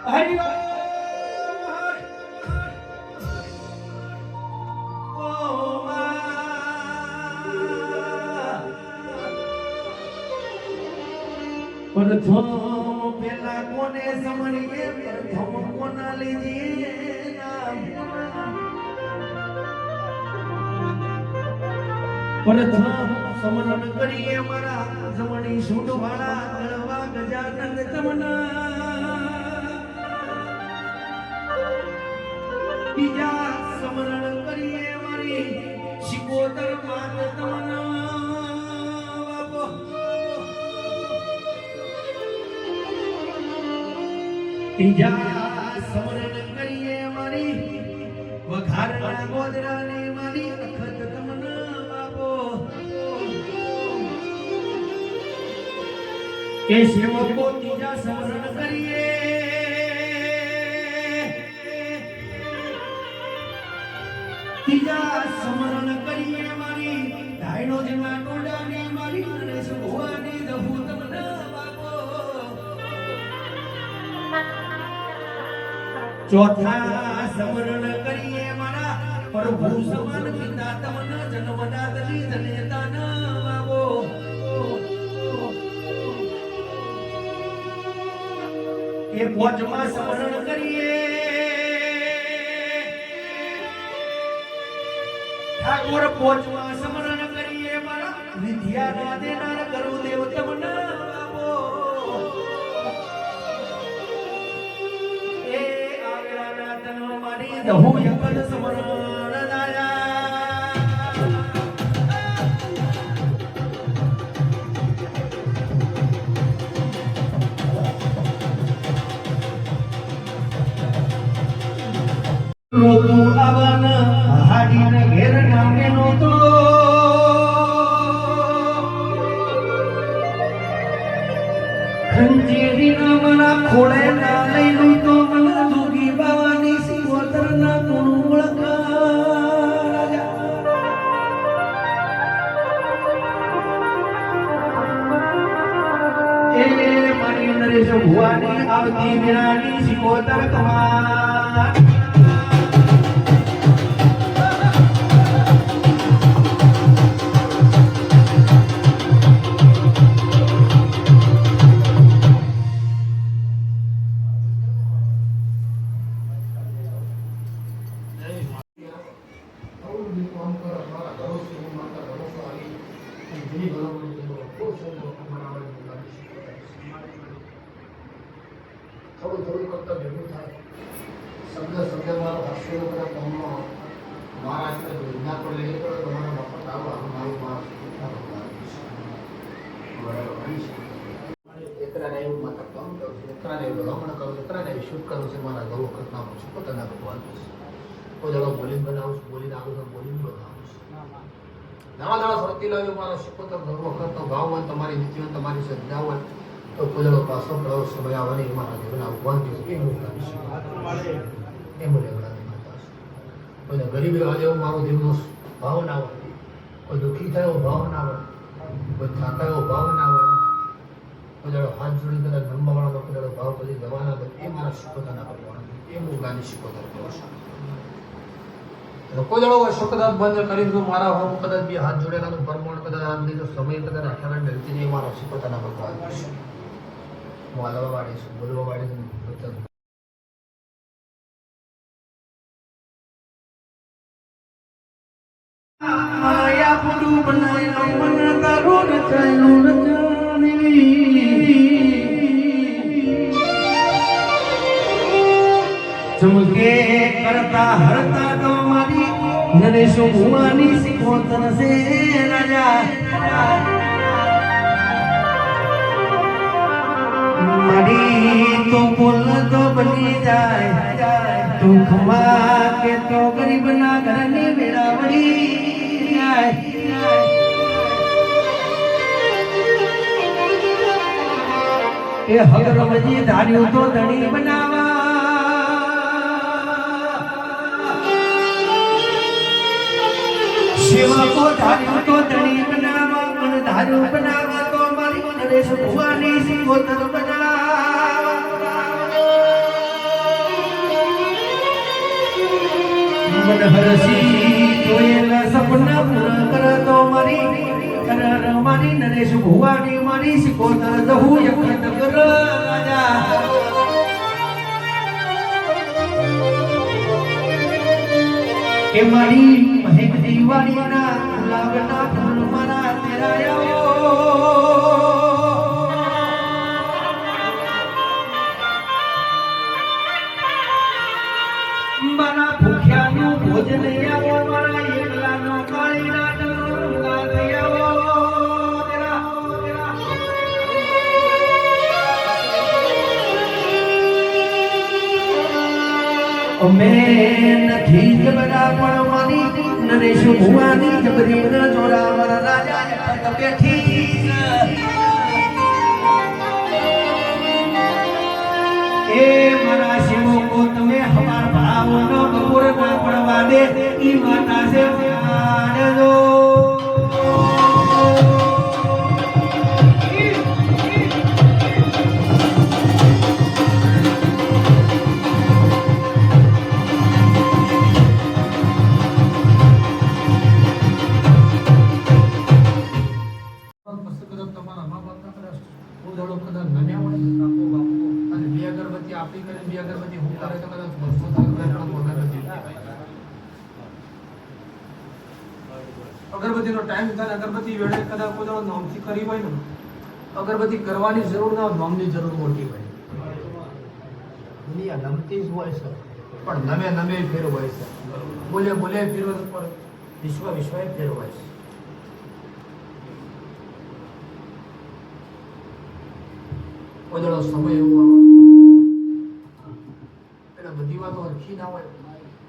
હરિ પ્રથમ પેલા કોને સમણીએ પ્રથમ કોના લીજીએ પ્રથમ સમરણ કરીએ મારા જમણી સૂટ વાળા ગળવા ગજાનંદ તમના બીજા સમરણ કરીએ મારી શિકોતર માત તમના ત્રીજા સમરણ કરીએ મારી વઘારના ગોદરાને મારી અખત તમના બાપો એ સેવકો ત્રીજા સમરણ કરીએ ત્રીજા સમરણ કરીએ મારી ધાયનો જેવા ટોડાને મારી ગણેશ ભુવાની દહુ તમના ચોથા સમરણ કરીએ મારા પ્રભુ સમાન પિતા તમના જન્મદાતની જનેતાના બાબો એ પાંચમા સમરણ કરીએ ઠાકોર પાંચમા સમરણ કરીએ મારા વિદ્યાના દેનાર ગુરુદેવ તમના બાબો દહુ યકદ સમરણ દાયા રોતુ આવન હાડીને ઘેર નામે નોતો ખંજેરી નામના ખોળે ના લઈ નોતો મને દુગી બાવાની સિકોતરના નરેશ ભુવાની આવતી વિરાની સિકોતર કમાર થોડું થોડું કરતા ભેગું થાય શબ્દ મારો હાસ્યો કરે કોમમાં મહારાષ્ટ્ર યોજના પર લઈએ તો તમારા મફત આવો મારું એકરાને એવું માતા કામ કરું છું એકરાને એવું ભલામણ કરું એકરાને એવી શુદ્ધ કરું છું મારા ગૌ કરતા હું છું પોતાના ભગવાન કોઈ જગ્યા બોલીને બનાવું છું બોલીને આવું છું બોલીને બનાવું છું નવા નવા ફરતી લાવ્યો મારા શિકોતર ગર્વ કરતો ભાવ હોય તમારી નીતિઓ તમારી શ્રદ્ધા હોય તો કોઈ પાસો પ્રવ સમય આવવાની મારા જીવન ભગવાન એ હું કરીશ એ મને એવડાની માતા કોઈને ગરીબ રહેવા જેવો મારો દેવનો ભાવ ના હોય કોઈ દુઃખી થાય એવો ભાવ ના હોય કોઈ થાકા એવો ભાવ ના હોય કોઈ જડો હાથ જોડી કદાચ નંબાવાળાનો કોઈ જડો ભાવ બધી દવાના હોય એ મારા શિકોતાના ભગવાન એ હું ગાની શિકોતર કરું છું કોઈ જડો શો કદાચ બંધ કરી દઉં મારા હું કદાચ બે હાથ જોડેલાનું પરમણ કદાચ આમ લીધો સમય કદાચ આઠાના ડરતી એ મારા શિકોતાના ભગવાન છે વાળવા વાળીશું બોલવા વાળીશું માયા પુડુ બનાયો મન તારો રચાયો રચાની ચમકે કરતા હરતા તો મારી નરેશ ભુવાની સિકોતર સે રાજા મારી તો બોલ તો બની જાય તું ખમા કે તો ગરીબ ના ઘરની વેળાવડી એ હગરમજી ધાર્યું તો ધણી બનાવા સેવા કો ધાર્યું તો ધણી બનાવા પણ ધાર્યું બનાવા તો મારી નરેશ ભુવાની સિકોતર બનાવા મન હરસી જોયેલા સપના પૂરા કરતો મારી કર મારી નરેશ ભુવાની મારી સિકોતર દહુ યખંડ કર રાજા કે મારી મહેક દીવાની ના ગુલાબના ફૂલ મારા તેરાયો મારા ભૂખ્યાનું ભોજન આવો મારા એકલાનો કાળીના ડગલા આવો તેરા અમે નથી જબરા પણ માની નરેશ ભુવાની જબરી ન જોડા મારા રાજા પદ બેઠી એ મારા શિવો કો તમે હમાર ભાવનો બપોર ના પડવા દે ઈ માતા સે આડજો તમારા મા બાપના કદાચ ઉદાડો કદાચ નમ્યા હોય કાકો બાપુ અને બે અગરબત્તી આપી કરે બે અગરબત્તી હું કરે તો કદાચ બસો અગરબત્તીનો ટાઈમ થાય અગરબત્તી વેળે કદાચ કોઈ નોમથી કરી હોય ને અગરબત્તી કરવાની જરૂર ના હોય નોમની જરૂર મોટી હોય દુનિયા નમતી જ હોય છે પણ નમે ફેરવાય છે બોલે ફેરવાય પણ વિશ્વ ફેરવાય છે ઓદળો સમય એવો એટલે બધી વાતો હરખી ના હોય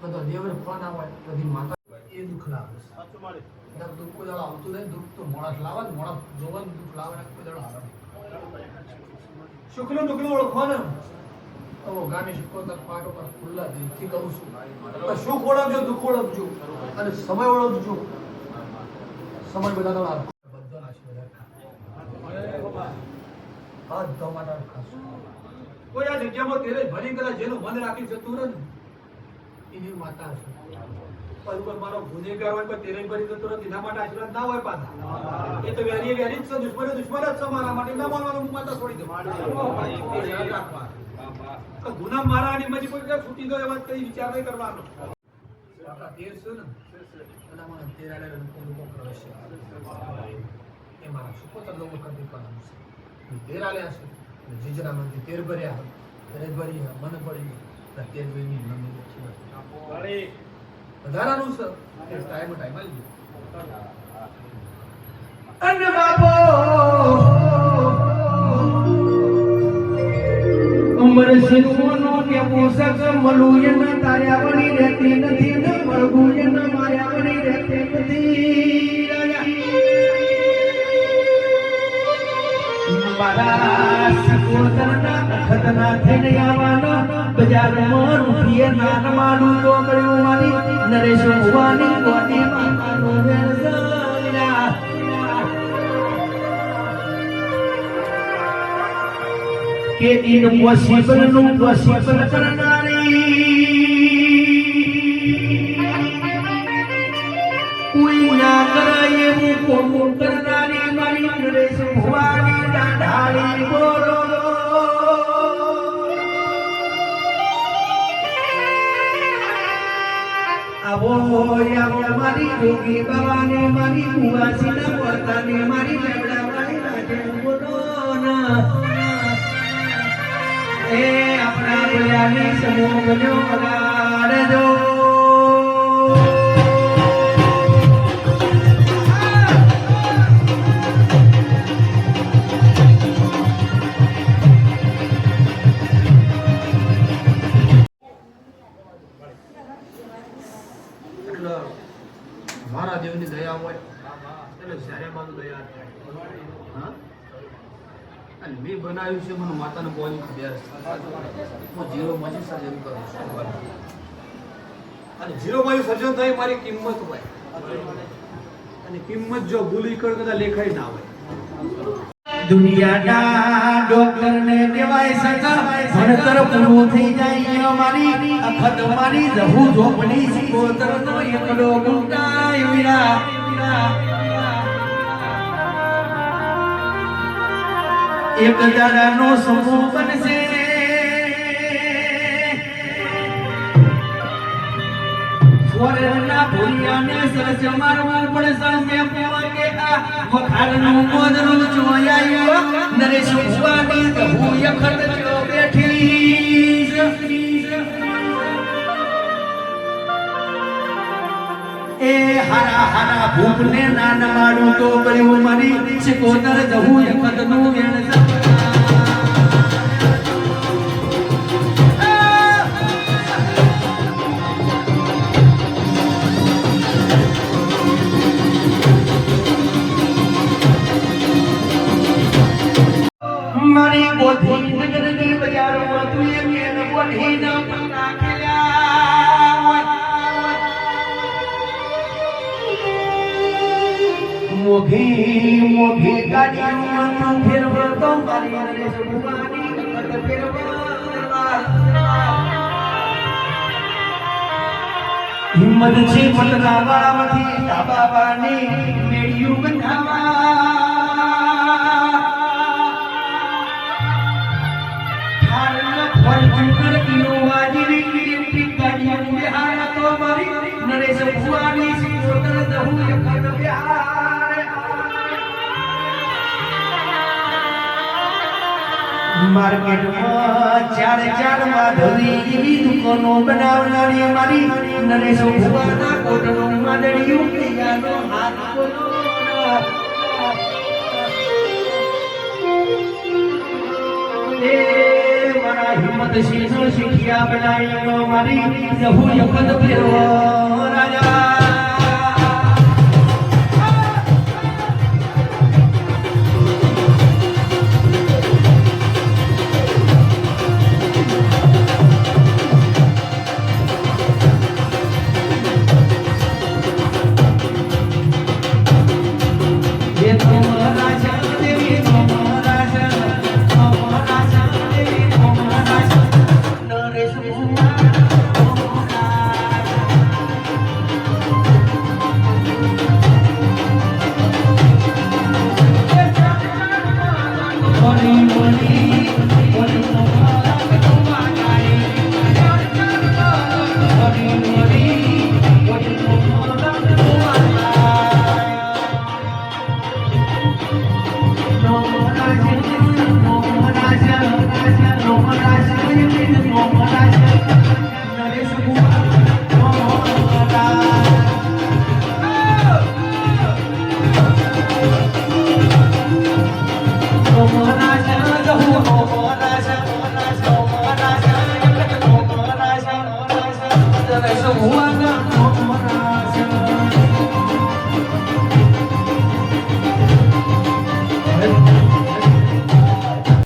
બધો દેવર ફોન ના હોય બધી માતા એ દુઃખ લાગે દુઃખ કોઈ દાડો આવતું નહીં દુઃખ તો મોડા લાવે ને મોડા જોવાનું દુઃખ લાવે ને કોઈ દાડો આવે શુક્લ દુઃખનું ઓળખો ને તો ગામે શીખવતા પાટો પર ખુલ્લા દિલથી કહું છું સુખ ઓળખજો દુઃખ ઓળખજો અને સમય ઓળખજો સમય બધા બધા કોઈ આ જગ્યામાં તેરે ભરી કરે જેનું મન રાખી જતું રહે ને એની માતા છે પર મારો ગુનેગાર હોય પણ તેરે ભરી જતું રહે એના માટે આશીર્વાદ ના હોય પાછા એ તો વેરી જ છે દુશ્મન જ છે મારા માટે ના માનવાનું હું માતા છોડી દઉં ગુના મારાની પછી કોઈ કઈ છૂટી ગયો એવા કઈ વિચાર નહીં કરવાનો આપણા તેર છે ને એના મને તેરાડે લોકો પ્રવેશ એ મારા સુપોતર લોકો કરી કરવાનું છે તેર આલ્યા છે જીજરા મંદી તેર ભર્યા તેર ભરી મન પડી તેર ભરી મન વધારાનું છે એ ટાઈમ આવી અન બાપો ઉમર સિંહનો કે પોષક મલુયન તાર્યા વણી રહેતી નથી ને મળગુયન માર્યા વણી રહેતી નથી મારા સકોતરના ખતના થઈને આવવાના બજારમાં રૂપિયે નાન માનું ડોંગળ્યું મારી નરેશ ભુવાની કોટી માતાનું વેણસા કે ઇમ્પોસિબલ નું પોસિબલ કરનારી કોઈ ના કરાય એવું કોણ કરનારી મારી નરેશ ભુવાની દાઢાળી બોલો આવો મારી જોગી બાવાને મારી ભુવાસીના પોતાને મારી બેવડા વાળી રાજે બોલો ના એ આપણા બોલ્યાની સમૂહ બન્યો વગાડજો મારા દેવની દયા હોય એટલે જ્યારે મારું દયા થાય હા અને મેં બનાવ્યું છે મને માતાને બોલી ખબર હું જીરો માંથી સર્જન કરું છું અને જીરો માંથી સર્જન થાય મારી કિંમત હોય અને કિંમત જો ભૂલી કર કદાચ લેખાય ના હોય દુનિયાના ડોક્ટર ને કહેવાય સકા ભણતર પૂરું થઈ જાય મારી અખત મારી જહુ ઝોપડી સિકોતર નો એકડો ગુંટાય વીરા એક દાડાનો સમૂહ બનશે સ્વરના ભૂલિયાને સરસ મારવું પડશે મેં કહેવા કે આ વખારનું મોદરું જોયાયો નરેશ ઉપાડી દહુ યખત જો બેઠી એ હારા હારા ભૂપને નાન માડું તો બળ્યું મારી સિકોતર દહુ યખત નું વેણ મારી ગોધી નગરની બજારમાં તું એ મેન ગોધી ના પત્તા ખેલ્યા મોઘી મોઘી ગાડીમાં તું ફેરવો તો મારી નરેશ ભુવાની વખત ફેરવા હિંમત છે પતરા વાળામાંથી તાબાબાની મેળ્યું બંધાવા નરેશ ભુવાની સિકોતર દહુ યખત બિહાર માર્કેટમાં ચાર માધવી એવી દુકાનો બનાવનારી મારી નરેશ ભુવાના કોટનું માદડિયું કૈયાનો હાથ બોલો હિંમત સિંહ શીખ્યા બનાવી મારી જહુ યખત ફેરવો રાજા Oh,